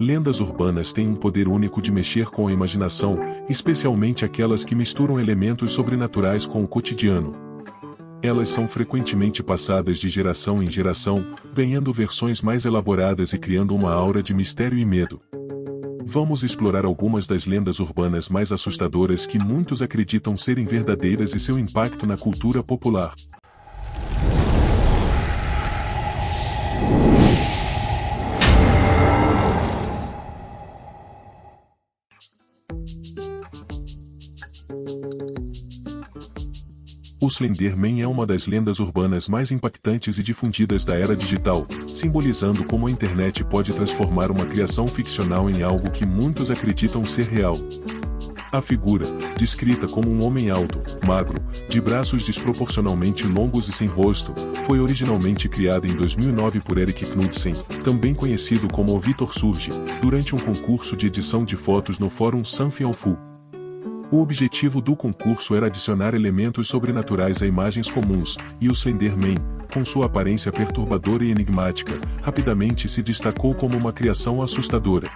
Lendas urbanas têm um poder único de mexer com a imaginação, especialmente aquelas que misturam elementos sobrenaturais com o cotidiano. Elas são frequentemente passadas de geração em geração, ganhando versões mais elaboradas e criando uma aura de mistério e medo. Vamos explorar algumas das lendas urbanas mais assustadoras que muitos acreditam serem verdadeiras e seu impacto na cultura popular. O Slender Man é uma das lendas urbanas mais impactantes e difundidas da era digital, simbolizando como a internet pode transformar uma criação ficcional em algo que muitos acreditam ser real. A figura, descrita como um homem alto, magro, de braços desproporcionalmente longos e sem rosto, foi originalmente criada em 2009 por Erik Knudsen, também conhecido como o Vitor Surge, durante um concurso de edição de fotos no fórum Something Awful. O objetivo do concurso era adicionar elementos sobrenaturais a imagens comuns, e o Slender Man, com sua aparência perturbadora e enigmática, rapidamente se destacou como uma criação assustadora.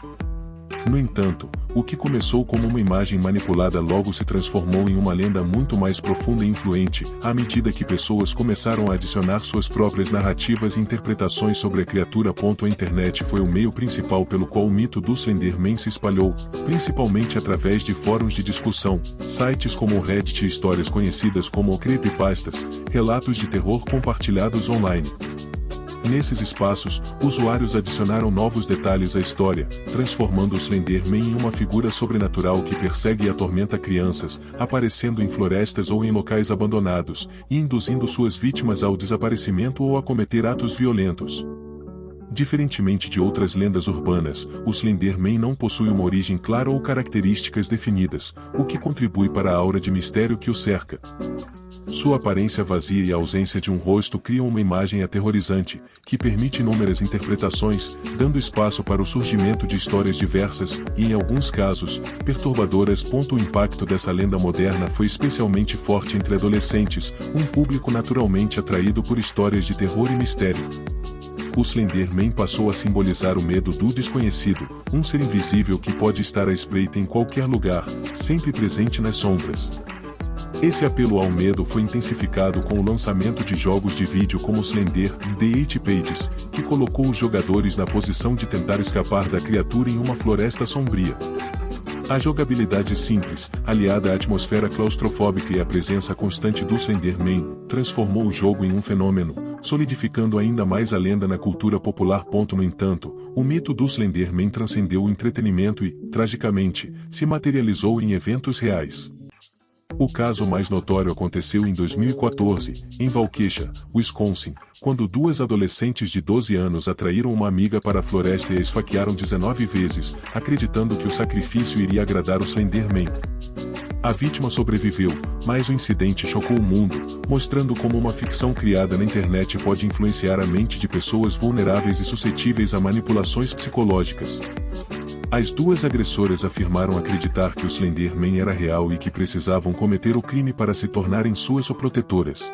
No entanto, o que começou como uma imagem manipulada logo se transformou em uma lenda muito mais profunda e influente, à medida que pessoas começaram a adicionar suas próprias narrativas e interpretações sobre a criatura. A internet foi o meio principal pelo qual o mito do Slender Man se espalhou, principalmente através de fóruns de discussão, sites como o Reddit e histórias conhecidas como creepypastas, relatos de terror compartilhados online. Nesses espaços, usuários adicionaram novos detalhes à história, transformando o Slender Man em uma figura sobrenatural que persegue e atormenta crianças, aparecendo em florestas ou em locais abandonados, e induzindo suas vítimas ao desaparecimento ou a cometer atos violentos. Diferentemente de outras lendas urbanas, o Slender Man não possui uma origem clara ou características definidas, o que contribui para a aura de mistério que o cerca. Sua aparência vazia e a ausência de um rosto criam uma imagem aterrorizante, que permite inúmeras interpretações, dando espaço para o surgimento de histórias diversas, e em alguns casos, perturbadoras. O impacto dessa lenda moderna foi especialmente forte entre adolescentes, um público naturalmente atraído por histórias de terror e mistério. O Slender Man passou a simbolizar o medo do desconhecido, um ser invisível que pode estar à espreita em qualquer lugar, sempre presente nas sombras. Esse apelo ao medo foi intensificado com o lançamento de jogos de vídeo como Slender The Eight Pages, que colocou os jogadores na posição de tentar escapar da criatura em uma floresta sombria. A jogabilidade simples, aliada à atmosfera claustrofóbica e à presença constante do Slender Man, transformou o jogo em um fenômeno, solidificando ainda mais a lenda na cultura popular. No entanto, o mito do Slender Man transcendeu o entretenimento e, tragicamente, se materializou em eventos reais. O caso mais notório aconteceu em 2014, em Waukesha, Wisconsin, quando duas adolescentes de 12 anos atraíram uma amiga para a floresta e a esfaquearam 19 vezes, acreditando que o sacrifício iria agradar o Slender Man. A vítima sobreviveu, mas o incidente chocou o mundo, mostrando como uma ficção criada na internet pode influenciar a mente de pessoas vulneráveis e suscetíveis a manipulações psicológicas. As duas agressoras afirmaram acreditar que o Slender Man era real e que precisavam cometer o crime para se tornarem suas protetoras.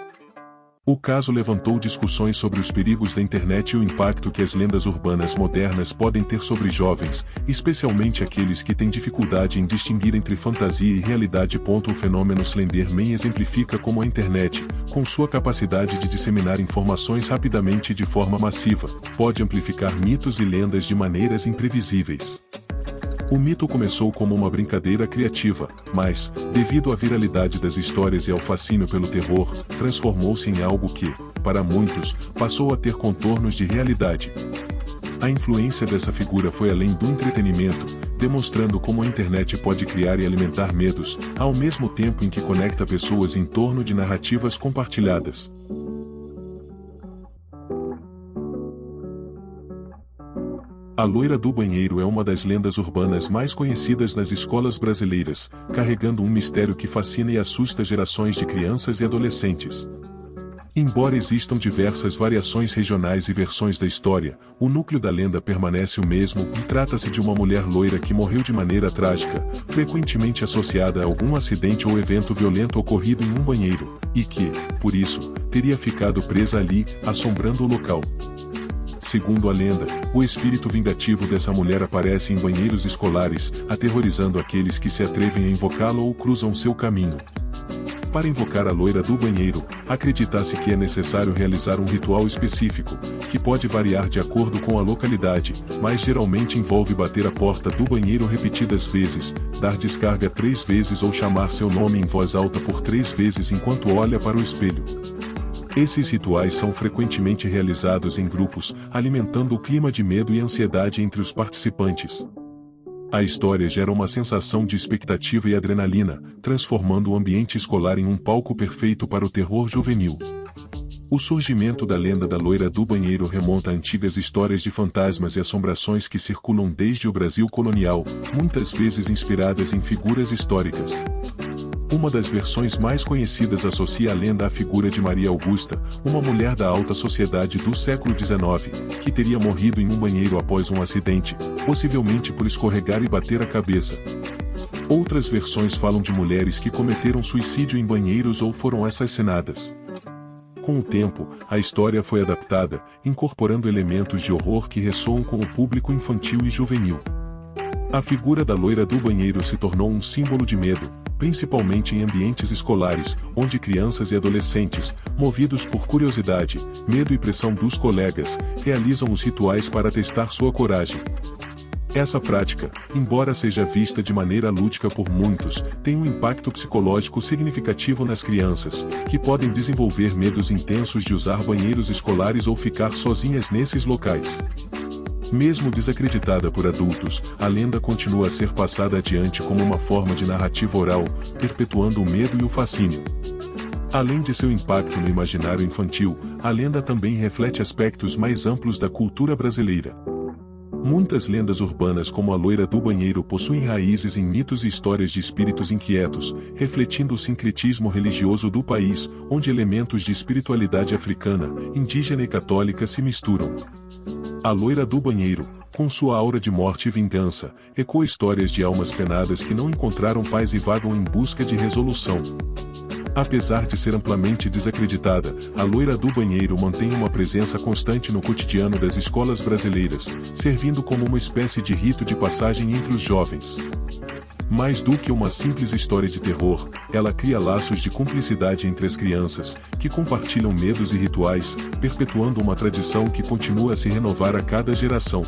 O caso levantou discussões sobre os perigos da internet e o impacto que as lendas urbanas modernas podem ter sobre jovens, especialmente aqueles que têm dificuldade em distinguir entre fantasia e realidade. O fenômeno Slender Man exemplifica como a internet, com sua capacidade de disseminar informações rapidamente e de forma massiva, pode amplificar mitos e lendas de maneiras imprevisíveis. O mito começou como uma brincadeira criativa, mas, devido à viralidade das histórias e ao fascínio pelo terror, transformou-se em algo que, para muitos, passou a ter contornos de realidade. A influência dessa figura foi além do entretenimento, demonstrando como a internet pode criar e alimentar medos, ao mesmo tempo em que conecta pessoas em torno de narrativas compartilhadas. A loira do banheiro é uma das lendas urbanas mais conhecidas nas escolas brasileiras, carregando um mistério que fascina e assusta gerações de crianças e adolescentes. Embora existam diversas variações regionais e versões da história, o núcleo da lenda permanece o mesmo e trata-se de uma mulher loira que morreu de maneira trágica, frequentemente associada a algum acidente ou evento violento ocorrido em um banheiro, e que, por isso, teria ficado presa ali, assombrando o local. Segundo a lenda, o espírito vingativo dessa mulher aparece em banheiros escolares, aterrorizando aqueles que se atrevem a invocá-la ou cruzam seu caminho. Para invocar a loira do banheiro, acredita-se que é necessário realizar um ritual específico, que pode variar de acordo com a localidade, mas geralmente envolve bater a porta do banheiro repetidas vezes, dar descarga 3 vezes ou chamar seu nome em voz alta por 3 vezes enquanto olha para o espelho. Esses rituais são frequentemente realizados em grupos, alimentando o clima de medo e ansiedade entre os participantes. A história gera uma sensação de expectativa e adrenalina, transformando o ambiente escolar em um palco perfeito para o terror juvenil. O surgimento da lenda da loira do banheiro remonta a antigas histórias de fantasmas e assombrações que circulam desde o Brasil colonial, muitas vezes inspiradas em figuras históricas. Uma das versões mais conhecidas associa a lenda à figura de Maria Augusta, uma mulher da alta sociedade do século XIX, que teria morrido em um banheiro após um acidente, possivelmente por escorregar e bater a cabeça. Outras versões falam de mulheres que cometeram suicídio em banheiros ou foram assassinadas. Com o tempo, a história foi adaptada, incorporando elementos de horror que ressoam com o público infantil e juvenil. A figura da loira do banheiro se tornou um símbolo de medo, principalmente em ambientes escolares, onde crianças e adolescentes, movidos por curiosidade, medo e pressão dos colegas, realizam os rituais para testar sua coragem. Essa prática, embora seja vista de maneira lúdica por muitos, tem um impacto psicológico significativo nas crianças, que podem desenvolver medos intensos de usar banheiros escolares ou ficar sozinhas nesses locais. Mesmo desacreditada por adultos, a lenda continua a ser passada adiante como uma forma de narrativa oral, perpetuando o medo e o fascínio. Além de seu impacto no imaginário infantil, a lenda também reflete aspectos mais amplos da cultura brasileira. Muitas lendas urbanas como a loira do banheiro possuem raízes em mitos e histórias de espíritos inquietos, refletindo o sincretismo religioso do país, onde elementos de espiritualidade africana, indígena e católica se misturam. A loira do banheiro, com sua aura de morte e vingança, ecoa histórias de almas penadas que não encontraram paz e vagam em busca de resolução. Apesar de ser amplamente desacreditada, a loira do banheiro mantém uma presença constante no cotidiano das escolas brasileiras, servindo como uma espécie de rito de passagem entre os jovens. Mais do que uma simples história de terror, ela cria laços de cumplicidade entre as crianças, que compartilham medos e rituais, perpetuando uma tradição que continua a se renovar a cada geração.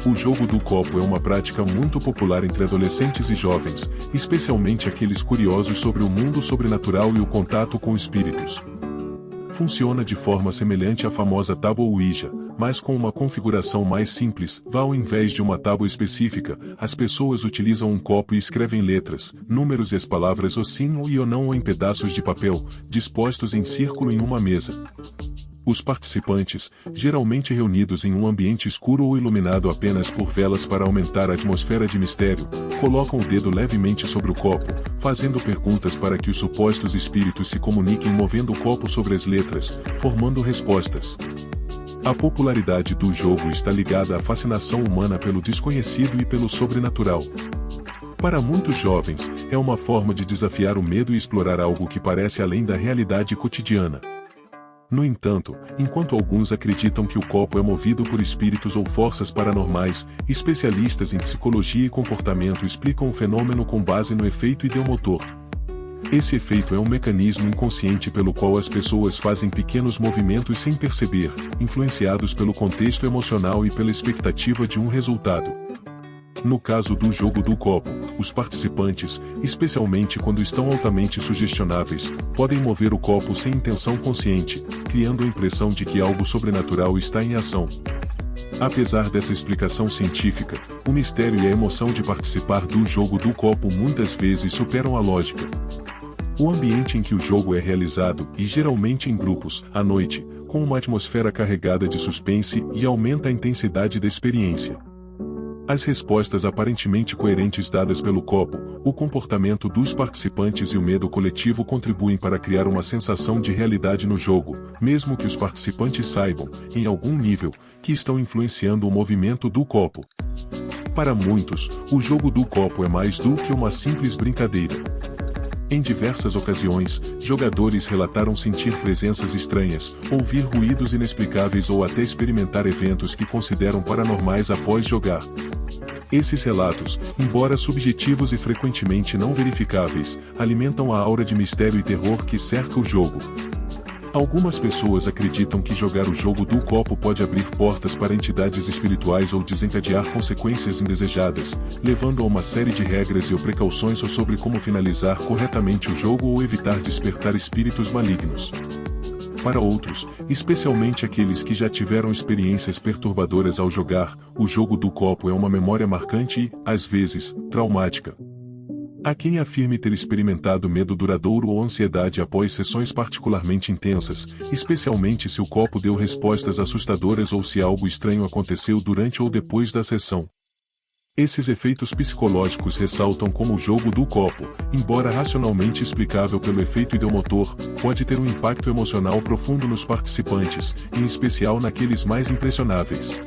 O jogo do copo é uma prática muito popular entre adolescentes e jovens, especialmente aqueles curiosos sobre o mundo sobrenatural e o contato com espíritos. Funciona de forma semelhante à famosa tábua Ouija, mas com uma configuração mais simples. Ao invés de uma tábua específica, as pessoas utilizam um copo e escrevem letras, números e as palavras ou sim ou não em pedaços de papel, dispostos em círculo em uma mesa. Os participantes, geralmente reunidos em um ambiente escuro ou iluminado apenas por velas para aumentar a atmosfera de mistério, colocam o dedo levemente sobre o copo, fazendo perguntas para que os supostos espíritos se comuniquem movendo o copo sobre as letras, formando respostas. A popularidade do jogo está ligada à fascinação humana pelo desconhecido e pelo sobrenatural. Para muitos jovens, é uma forma de desafiar o medo e explorar algo que parece além da realidade cotidiana. No entanto, enquanto alguns acreditam que o copo é movido por espíritos ou forças paranormais, especialistas em psicologia e comportamento explicam o fenômeno com base no efeito ideomotor. Esse efeito é um mecanismo inconsciente pelo qual as pessoas fazem pequenos movimentos sem perceber, influenciados pelo contexto emocional e pela expectativa de um resultado. No caso do jogo do copo, os participantes, especialmente quando estão altamente sugestionáveis, podem mover o copo sem intenção consciente, criando a impressão de que algo sobrenatural está em ação. Apesar dessa explicação científica, o mistério e a emoção de participar do jogo do copo muitas vezes superam a lógica. O ambiente em que o jogo é realizado, e geralmente em grupos, à noite, com uma atmosfera carregada de suspense e aumenta a intensidade da experiência. As respostas aparentemente coerentes dadas pelo copo, o comportamento dos participantes e o medo coletivo contribuem para criar uma sensação de realidade no jogo, mesmo que os participantes saibam, em algum nível, que estão influenciando o movimento do copo. Para muitos, o jogo do copo é mais do que uma simples brincadeira. Em diversas ocasiões, jogadores relataram sentir presenças estranhas, ouvir ruídos inexplicáveis ou até experimentar eventos que consideram paranormais após jogar. Esses relatos, embora subjetivos e frequentemente não verificáveis, alimentam a aura de mistério e terror que cerca o jogo. Algumas pessoas acreditam que jogar o jogo do copo pode abrir portas para entidades espirituais ou desencadear consequências indesejadas, levando a uma série de regras e precauções sobre como finalizar corretamente o jogo ou evitar despertar espíritos malignos. Para outros, especialmente aqueles que já tiveram experiências perturbadoras ao jogar, o jogo do copo é uma memória marcante e, às vezes, traumática. Há quem afirme ter experimentado medo duradouro ou ansiedade após sessões particularmente intensas, especialmente se o copo deu respostas assustadoras ou se algo estranho aconteceu durante ou depois da sessão. Esses efeitos psicológicos ressaltam como o jogo do copo, embora racionalmente explicável pelo efeito ideomotor, pode ter um impacto emocional profundo nos participantes, em especial naqueles mais impressionáveis.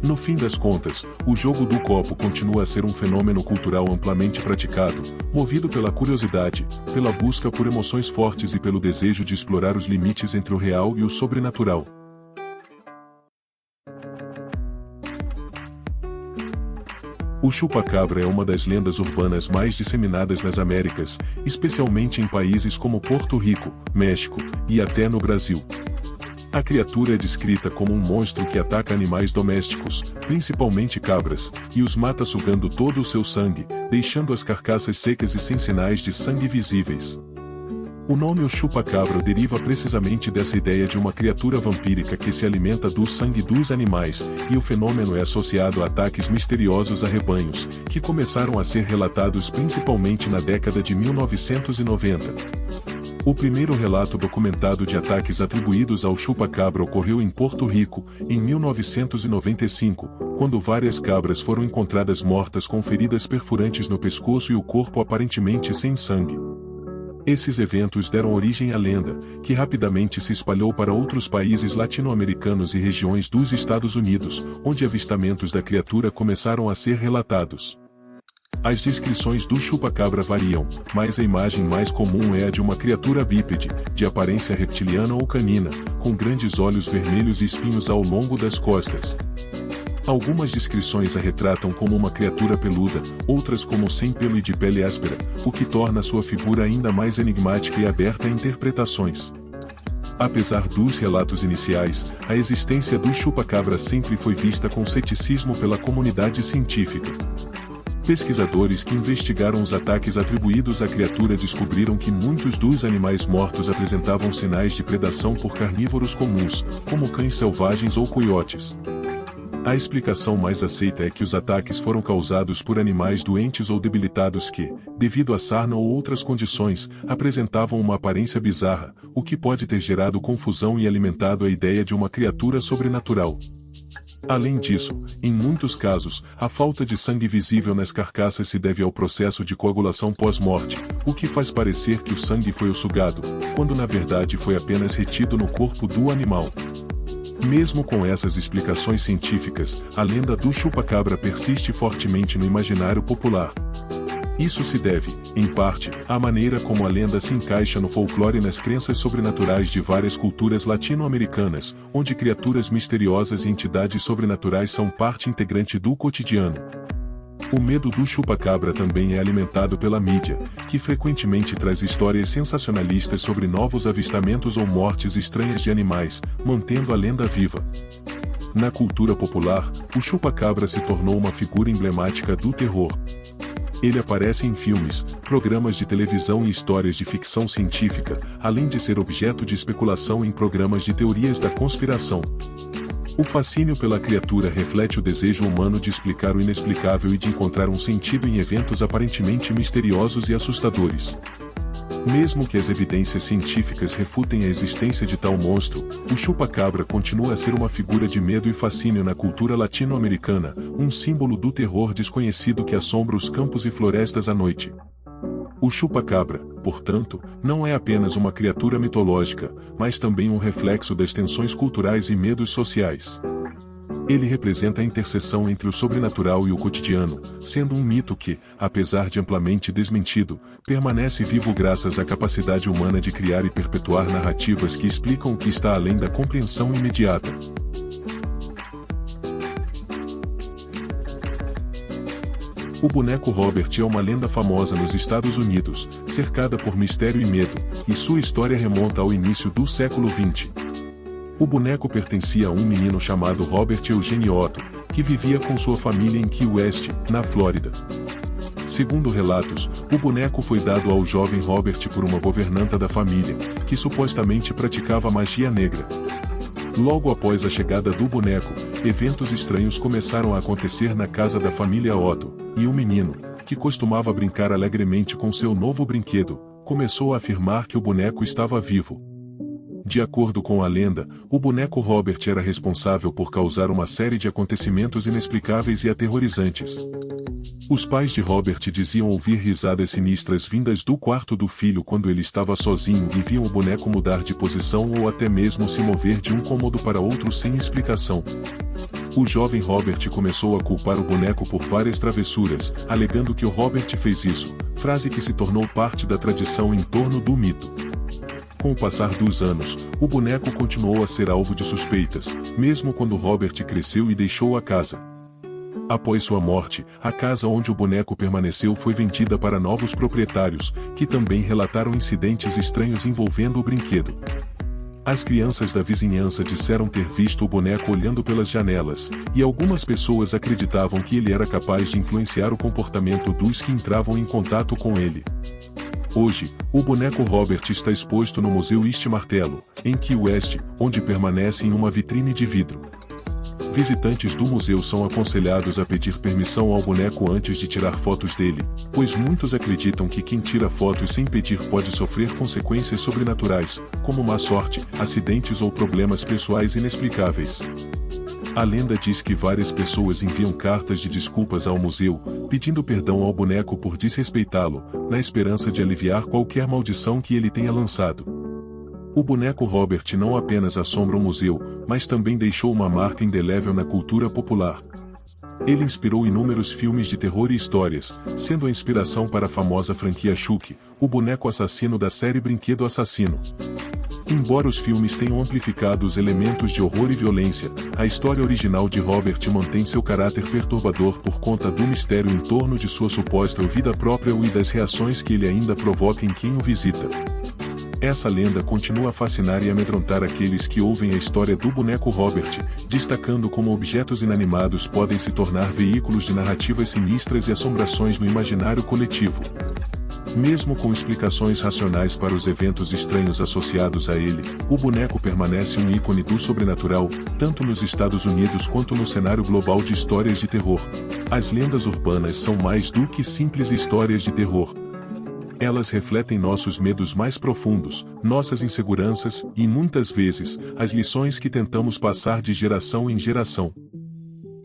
No fim das contas, o jogo do copo continua a ser um fenômeno cultural amplamente praticado, movido pela curiosidade, pela busca por emoções fortes e pelo desejo de explorar os limites entre o real e o sobrenatural. O chupa-cabra é uma das lendas urbanas mais disseminadas nas Américas, especialmente em países como Porto Rico, México e até no Brasil. A criatura é descrita como um monstro que ataca animais domésticos, principalmente cabras, e os mata sugando todo o seu sangue, deixando as carcaças secas e sem sinais de sangue visíveis. O nome o chupa-cabra deriva precisamente dessa ideia de uma criatura vampírica que se alimenta do sangue dos animais, e o fenômeno é associado a ataques misteriosos a rebanhos, que começaram a ser relatados principalmente na década de 1990. O primeiro relato documentado de ataques atribuídos ao chupa-cabra ocorreu em Porto Rico, em 1995, quando várias cabras foram encontradas mortas com feridas perfurantes no pescoço e o corpo aparentemente sem sangue. Esses eventos deram origem à lenda, que rapidamente se espalhou para outros países latino-americanos e regiões dos Estados Unidos, onde avistamentos da criatura começaram a ser relatados. As descrições do chupa-cabra variam, mas a imagem mais comum é a de uma criatura bípede, de aparência reptiliana ou canina, com grandes olhos vermelhos e espinhos ao longo das costas. Algumas descrições a retratam como uma criatura peluda, outras como sem pelo e de pele áspera, o que torna sua figura ainda mais enigmática e aberta a interpretações. Apesar dos relatos iniciais, a existência do chupa-cabra sempre foi vista com ceticismo pela comunidade científica. Pesquisadores que investigaram os ataques atribuídos à criatura descobriram que muitos dos animais mortos apresentavam sinais de predação por carnívoros comuns, como cães selvagens ou coiotes. A explicação mais aceita é que os ataques foram causados por animais doentes ou debilitados que, devido a sarna ou outras condições, apresentavam uma aparência bizarra, o que pode ter gerado confusão e alimentado a ideia de uma criatura sobrenatural. Além disso, em muitos casos, a falta de sangue visível nas carcaças se deve ao processo de coagulação pós-morte, o que faz parecer que o sangue foi sugado, quando na verdade foi apenas retido no corpo do animal. Mesmo com essas explicações científicas, a lenda do chupa-cabra persiste fortemente no imaginário popular. Isso se deve, em parte, à maneira como a lenda se encaixa no folclore e nas crenças sobrenaturais de várias culturas latino-americanas, onde criaturas misteriosas e entidades sobrenaturais são parte integrante do cotidiano. O medo do chupa-cabra também é alimentado pela mídia, que frequentemente traz histórias sensacionalistas sobre novos avistamentos ou mortes estranhas de animais, mantendo a lenda viva. Na cultura popular, o chupa-cabra se tornou uma figura emblemática do terror. Ele aparece em filmes, programas de televisão e histórias de ficção científica, além de ser objeto de especulação em programas de teorias da conspiração. O fascínio pela criatura reflete o desejo humano de explicar o inexplicável e de encontrar um sentido em eventos aparentemente misteriosos e assustadores. Mesmo que as evidências científicas refutem a existência de tal monstro, o chupa-cabra continua a ser uma figura de medo e fascínio na cultura latino-americana, um símbolo do terror desconhecido que assombra os campos e florestas à noite. O chupa-cabra, portanto, não é apenas uma criatura mitológica, mas também um reflexo das tensões culturais e medos sociais. Ele representa a interseção entre o sobrenatural e o cotidiano, sendo um mito que, apesar de amplamente desmentido, permanece vivo graças à capacidade humana de criar e perpetuar narrativas que explicam o que está além da compreensão imediata. O boneco Robert é uma lenda famosa nos Estados Unidos, cercada por mistério e medo, e sua história remonta ao início do século XX. O boneco pertencia a um menino chamado Robert Eugene Otto, que vivia com sua família em Key West, na Flórida. Segundo relatos, o boneco foi dado ao jovem Robert por uma governanta da família, que supostamente praticava magia negra. Logo após a chegada do boneco, eventos estranhos começaram a acontecer na casa da família Otto, e o menino, que costumava brincar alegremente com seu novo brinquedo, começou a afirmar que o boneco estava vivo. De acordo com a lenda, o boneco Robert era responsável por causar uma série de acontecimentos inexplicáveis e aterrorizantes. Os pais de Robert diziam ouvir risadas sinistras vindas do quarto do filho quando ele estava sozinho e viam o boneco mudar de posição ou até mesmo se mover de um cômodo para outro sem explicação. O jovem Robert começou a culpar o boneco por várias travessuras, alegando que o Robert fez isso, frase que se tornou parte da tradição em torno do mito. Com o passar dos anos, o boneco continuou a ser alvo de suspeitas, mesmo quando Robert cresceu e deixou a casa. Após sua morte, a casa onde o boneco permaneceu foi vendida para novos proprietários, que também relataram incidentes estranhos envolvendo o brinquedo. As crianças da vizinhança disseram ter visto o boneco olhando pelas janelas, e algumas pessoas acreditavam que ele era capaz de influenciar o comportamento dos que entravam em contato com ele. Hoje, o boneco Robert está exposto no Museu East Martello, em Key West, onde permanece em uma vitrine de vidro. Visitantes do museu são aconselhados a pedir permissão ao boneco antes de tirar fotos dele, pois muitos acreditam que quem tira fotos sem pedir pode sofrer consequências sobrenaturais, como má sorte, acidentes ou problemas pessoais inexplicáveis. A lenda diz que várias pessoas enviam cartas de desculpas ao museu, pedindo perdão ao boneco por desrespeitá-lo, na esperança de aliviar qualquer maldição que ele tenha lançado. O boneco Robert não apenas assombra o museu, mas também deixou uma marca indelével na cultura popular. Ele inspirou inúmeros filmes de terror e histórias, sendo a inspiração para a famosa franquia Chuck, o boneco assassino da série Brinquedo Assassino. Embora os filmes tenham amplificado os elementos de horror e violência, a história original de Robert mantém seu caráter perturbador por conta do mistério em torno de sua suposta vida própria e das reações que ele ainda provoca em quem o visita. Essa lenda continua a fascinar e amedrontar aqueles que ouvem a história do boneco Robert, destacando como objetos inanimados podem se tornar veículos de narrativas sinistras e assombrações no imaginário coletivo. Mesmo com explicações racionais para os eventos estranhos associados a ele, o boneco permanece um ícone do sobrenatural, tanto nos Estados Unidos quanto no cenário global de histórias de terror. As lendas urbanas são mais do que simples histórias de terror. Elas refletem nossos medos mais profundos, nossas inseguranças e, muitas vezes, as lições que tentamos passar de geração em geração.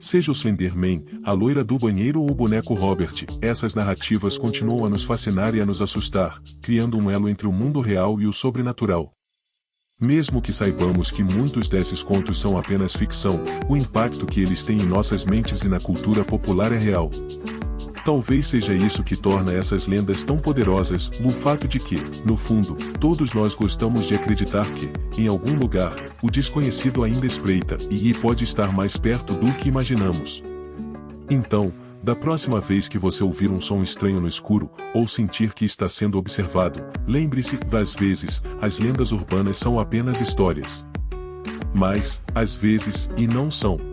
Seja o Slenderman, a loira do banheiro ou o boneco Robert, essas narrativas continuam a nos fascinar e a nos assustar, criando um elo entre o mundo real e o sobrenatural. Mesmo que saibamos que muitos desses contos são apenas ficção, o impacto que eles têm em nossas mentes e na cultura popular é real. Talvez seja isso que torna essas lendas tão poderosas, o fato de que, no fundo, todos nós gostamos de acreditar que, em algum lugar, o desconhecido ainda espreita e pode estar mais perto do que imaginamos. Então, da próxima vez que você ouvir um som estranho no escuro, ou sentir que está sendo observado, lembre-se, às vezes, as lendas urbanas são apenas histórias. Mas, às vezes, e não são.